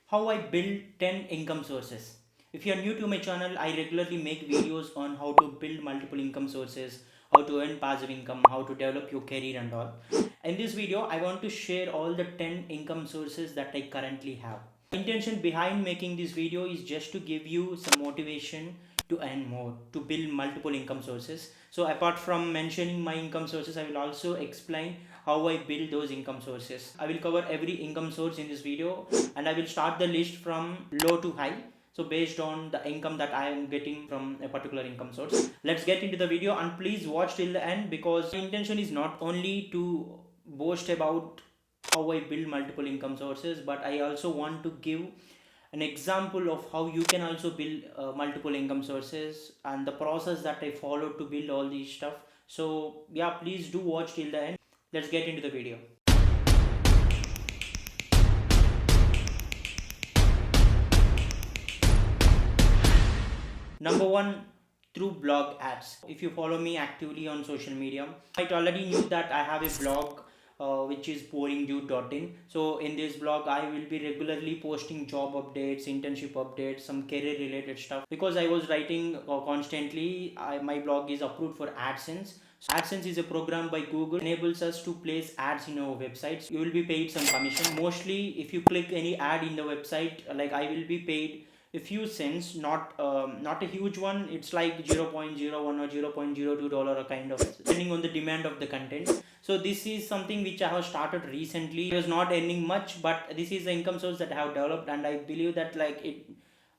How I build 10 income sources. If you are new to my channel, I regularly make videos on how to build multiple income sources, how to earn passive income, how to develop your career and all. In this video, I want to share all the 10 income sources that I currently have. The intention behind making this video is just to give you some motivation to earn more, to build multiple income sources. So apart from mentioning my income sources, I will also explain how I build those income sources. I will cover every income source in this video, and I will start the list from low to high. So based on the income that I am getting from a particular income source. Let's get into the video, and please watch till the end, because my intention is not only to boast about how I build multiple income sources, but I also want to give an example of how you can also build multiple income sources and the process that I followed to build all these stuff. So yeah, please do watch till the end. Let's get into the video. Number one, through blog ads. If you follow me actively on social media, I already knew that I have a blog which is pouringdew.in. So in this blog, I will be regularly posting job updates, internship updates, some career related stuff. Because I was writing constantly, my blog is approved for AdSense. So AdSense is a program by Google, enables us to place ads in our websites. You will be paid some commission. Mostly, if you click any ad in the website, like I will be paid a few cents, not a huge one. It's like 0.01 or $0.02 a kind of, depending on the demand of the content. So this is something which I have started recently. It was not earning much, but this is the income source that I have developed, and I believe that like it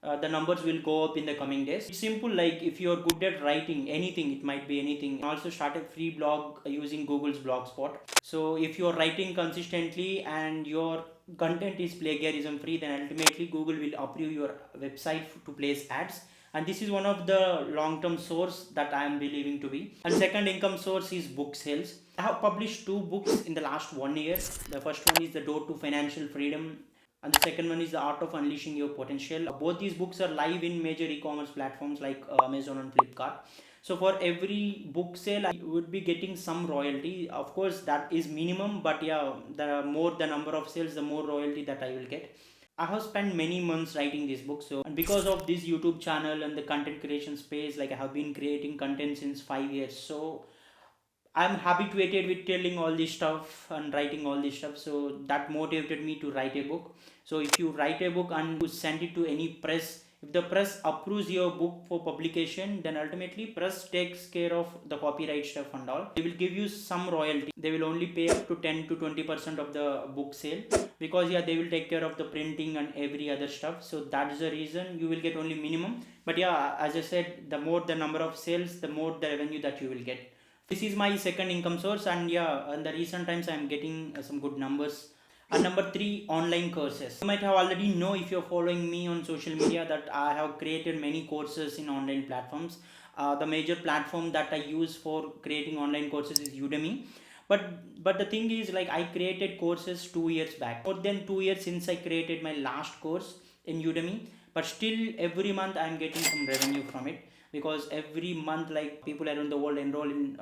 the numbers will go up in the coming days. It's simple, like if you're good at writing anything, it might be anything. I also started free blog using Google's Blogspot. So if you're writing consistently and your content is plagiarism free, then ultimately Google will approve your website to place ads, and this is one of the long-term source that I am believing to be. And second income source is book sales. I have published 2 books in the last 1 year. The first one is The Door to Financial Freedom, and the second one is The Art of Unleashing Your Potential. Both these books are live in major e-commerce platforms like Amazon and Flipkart. So for every book sale, I would be getting some royalty. Of course, that is minimum, but yeah, the more the number of sales, the more royalty that I will get. I have spent many months writing this book. So, and because of this YouTube channel and the content creation space, like I have been creating content since 5 years. So I'm habituated with telling all this stuff and writing all this stuff. So that motivated me to write a book. So if you write a book and you send it to any press, if the press approves your book for publication, then ultimately press takes care of the copyright stuff and all. They will give you some royalty. They will only pay up to 10 to 20% of the book sale, because yeah, they will take care of the printing and every other stuff. So that's the reason you will get only minimum. But yeah, as I said, the more the number of sales, the more the revenue that you will get. This is my second income source, and yeah, in the recent times I am getting some good numbers. And number 3, online courses. You might have already know, if you're following me on social media, that I have created many courses in online platforms. The major platform that I use for creating online courses is Udemy. But the thing is, like I created courses 2 years back. More than 2 years since I created my last course in Udemy, but still every month I am getting some revenue from it, because every month like people around the world enroll in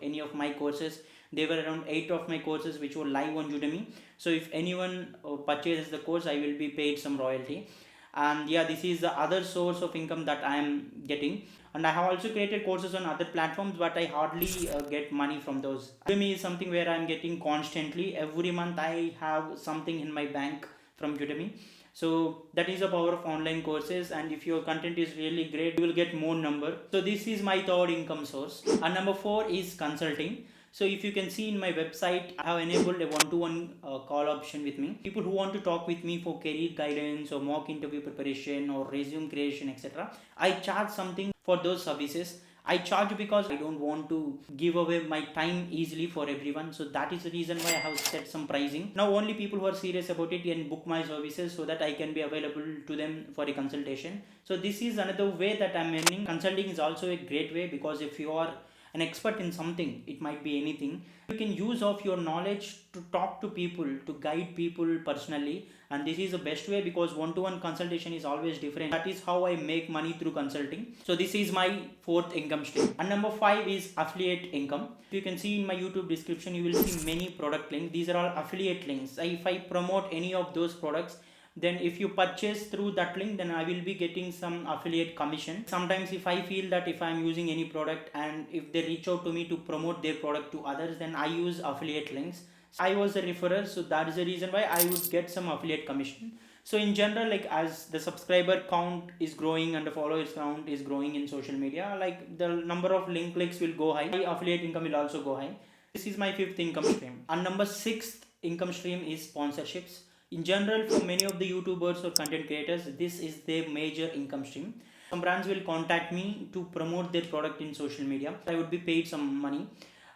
any of my courses. There were around 8 of my courses which were live on Udemy. So if anyone purchases the course, I will be paid some royalty. And yeah, this is the other source of income that I am getting. And I have also created courses on other platforms, but I hardly get money from those. Udemy is something where I am getting constantly. Every month I have something in my bank from Udemy. So that is the power of online courses, and if your content is really great, you will get more number. So this is my third income source. And number 4 is consulting. So if you can see in my website, I have enabled a one-to-one call option with me. People who want to talk with me for career guidance or mock interview preparation or resume creation, etc. I charge something for those services. I charge because I don't want to give away my time easily for everyone. So that is the reason why I have set some pricing. Now only people who are serious about it can book my services, so that I can be available to them for a consultation. So this is another way that I'm earning. Consulting is also a great way, because if you are an expert in something, it might be anything, you can use of your knowledge to talk to people, to guide people personally. And this is the best way, because one-to-one consultation is always different. That is how I make money through consulting. So this is my 4th income stream. And number 5 is affiliate income. You can see in my YouTube description, you will see many product links. These are all affiliate links. If I promote any of those products, then if you purchase through that link, then I will be getting some affiliate commission. Sometimes if I feel that if I'm using any product and if they reach out to me to promote their product to others, then I use affiliate links. I was a referrer, so that is the reason why I would get some affiliate commission. So in general, like as the subscriber count is growing and the followers count is growing in social media, like the number of link clicks will go high, affiliate income will also go high. This is my fifth income stream. And number sixth income stream is sponsorships. In general, for many of the YouTubers or content creators, this is their major income stream. Some brands will contact me to promote their product in social media. I would be paid some money.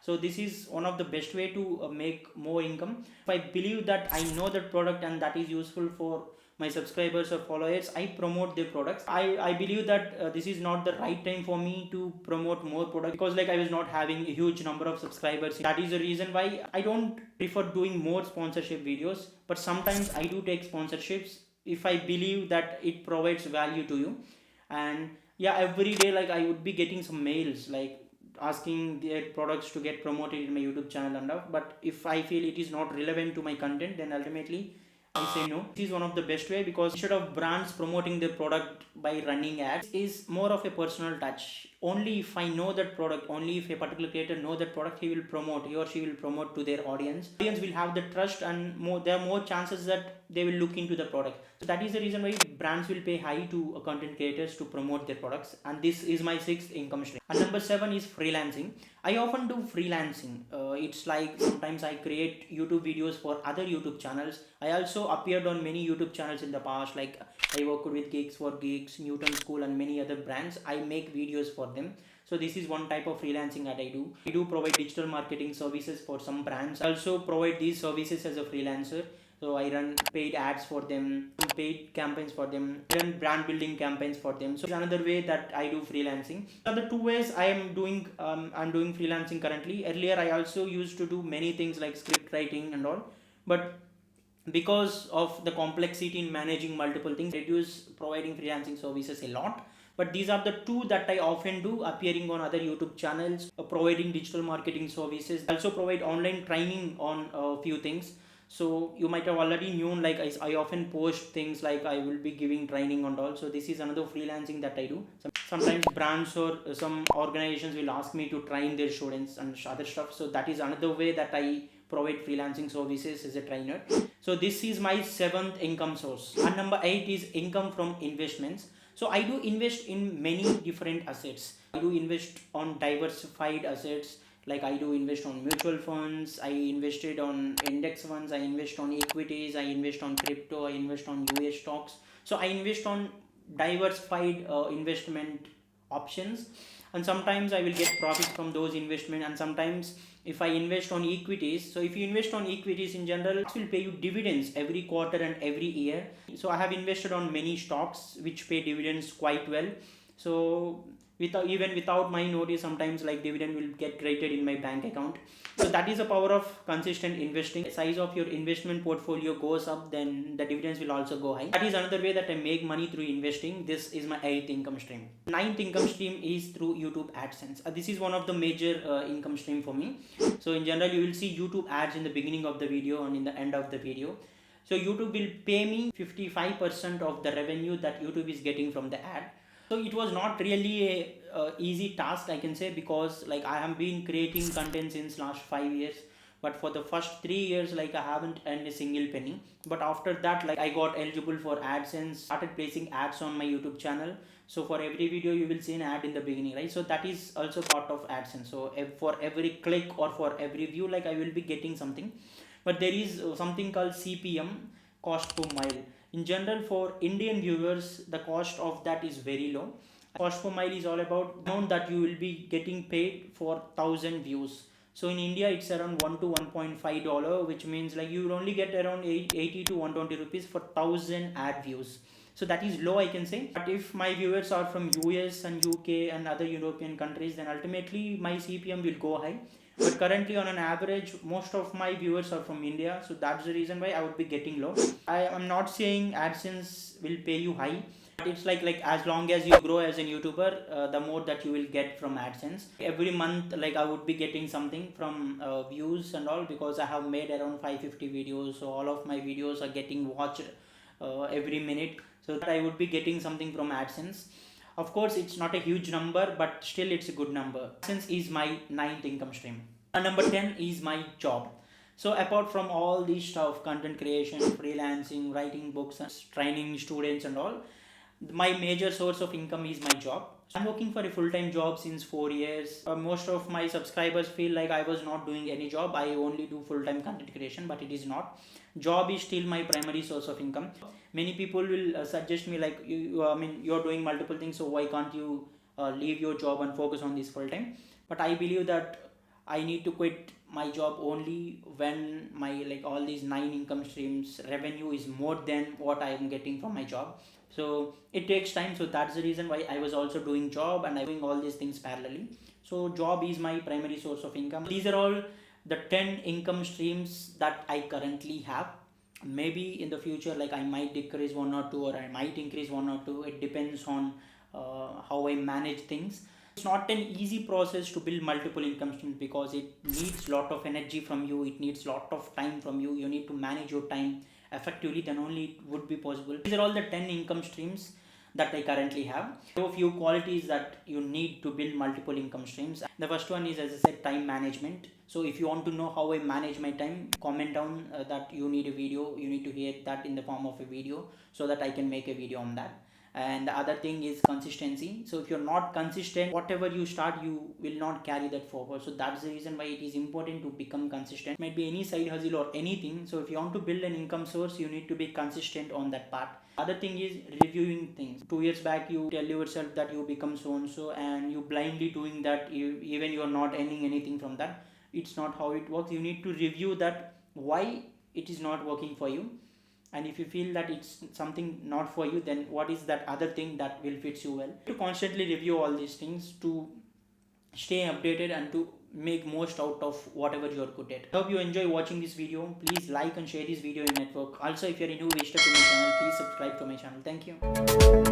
So this is one of the best way to make more income. If I believe that I know that product and that is useful for my subscribers or followers, I promote their products. I believe that this is not the right time for me to promote more products, because like I was not having a huge number of subscribers. That is the reason why I don't prefer doing more sponsorship videos, but sometimes I do take sponsorships if I believe that it provides value to you. And yeah, every day like I would be getting some mails like asking their products to get promoted in my YouTube channel and all. But if I feel it is not relevant to my content, then ultimately I say no. This is one of the best way, because instead of brands promoting their product by running ads, is more of a personal touch. Only if I know that product, only if a particular creator know that product, he or she will promote to their audience. Audience will have the trust, and there are more chances that they will look into the product. So that is the reason why brands will pay high to content creators to promote their products. And this is my sixth income stream. And number seven is freelancing. I often do freelancing. It's like sometimes I create YouTube videos for other YouTube channels. I also appeared on many YouTube channels in the past, like I worked with Gigs for Gigs, Newton School, and many other brands. I make videos for them. So this is one type of freelancing that I do. I do provide digital marketing services for some brands. I also provide these services as a freelancer. So I run paid ads for them, paid campaigns for them, run brand building campaigns for them. So it's another way that I do freelancing. Other two ways I'm doing freelancing currently. Earlier I also used to do many things like script writing and all, but because of the complexity in managing multiple things, reduce providing freelancing services a lot. But these are the two that I often do, appearing on other YouTube channels, providing digital marketing services. I also provide online training on a few things. So you might have already known, like I often post things like I will be giving training and all. So this is another freelancing that I do. Sometimes brands or some organizations will ask me to train their students and other stuff. So that is another way that I provide freelancing services as a trainer. So this is my seventh income source. And number 8 is income from investments. So I do invest in many different assets. I do invest on diversified assets. Like I do invest on mutual funds, I invested on index funds, I invest on equities, I invest on crypto, I invest on US stocks. So I invest on diversified investment options, and sometimes I will get profits from those investment. And sometimes if I invest on equities, so if you invest on equities in general, it will pay you dividends every quarter and every year. So I have invested on many stocks which pay dividends quite well. So without my notice, sometimes like dividend will get credited in my bank account. So that is the power of consistent investing. The size of your investment portfolio goes up, then the dividends will also go high. That is another way that I make money through investing. This is my 8th income stream. 9th income stream is through YouTube AdSense. This is one of the major income stream for me. So in general, you will see YouTube ads in the beginning of the video and in the end of the video. So YouTube will pay me 55% of the revenue that YouTube is getting from the ad. So it was not really a easy task, I can say, because like I have been creating content since last 5 years, but for the first 3 years like I haven't earned a single penny. But after that, like I got eligible for AdSense, started placing ads on my YouTube channel. So for every video you will see an ad in the beginning, right? So that is also part of AdSense. So for every click or for every view, like I will be getting something. But there is something called CPM, cost per mile. In general, for Indian viewers, the cost of that is very low. Cost per mile is all about the amount that you will be getting paid for 1,000 views. So in India, it's around $1 to $1.5, which means like you will only get around 80 to 120 rupees for 1,000 ad views. So that is low, I can say. But if my viewers are from US and UK and other European countries, then ultimately my CPM will go high. But currently on an average, most of my viewers are from India. So that's the reason why I would be getting low. I am not saying AdSense will pay you high. But it's like as long as you grow as a YouTuber, the more that you will get from AdSense. Every month, like I would be getting something from views and all, because I have made around 550 videos. So all of my videos are getting watched every minute, so that I would be getting something from AdSense. Of course, it's not a huge number, but still it's a good number. AdSense is my ninth income stream. Number 10 is my job. So apart from all this stuff, content creation, freelancing, writing books, training students and all, my major source of income is my job. So I'm working for a full-time job since 4 years. Most of my subscribers feel like I was not doing any job. I only do full-time content creation, but it is not. Job is still my primary source of income. Many people will suggest me like, you're doing multiple things, so why can't you leave your job and focus on this full-time? But I believe that I need to quit my job only when my all these 9 income streams revenue is more than what I am getting from my job. So it takes time, so that's the reason why I was also doing job and I'm doing all these things parallelly. So job is my primary source of income. These are all the 10 income streams that I currently have. Maybe in the future, like, I might decrease one or two, or I might increase one or two. It depends on how I manage things. It's not an easy process to build multiple income streams because it needs lot of energy from you. It needs lot of time from you. You need to manage your time effectively, then only it would be possible. These are all the 10 income streams that I currently have. So a few qualities that you need to build multiple income streams. The first one is, as I said, time management. So if you want to know how I manage my time, comment down that you need a video. You need to hear that in the form of a video so that I can make a video on that. And the other thing is consistency. So if you're not consistent, whatever you start, you will not carry that forward. So that's the reason why it is important to become consistent. It might be any side hustle or anything. So if you want to build an income source, you need to be consistent on that part. Other thing is reviewing things. 2 years back, you tell yourself that you become so and so, and you blindly doing that, even you are not earning anything from that. It's not how it works. You need to review that why it is not working for you. And if you feel that it's something not for you, then what is that other thing that will fit you well? To constantly review all these things to stay updated and to make most out of whatever you're good at. I hope you enjoy watching this video. Please like and share this video in network. Also, if you're a new visitor to my channel, please subscribe to my channel. Thank you.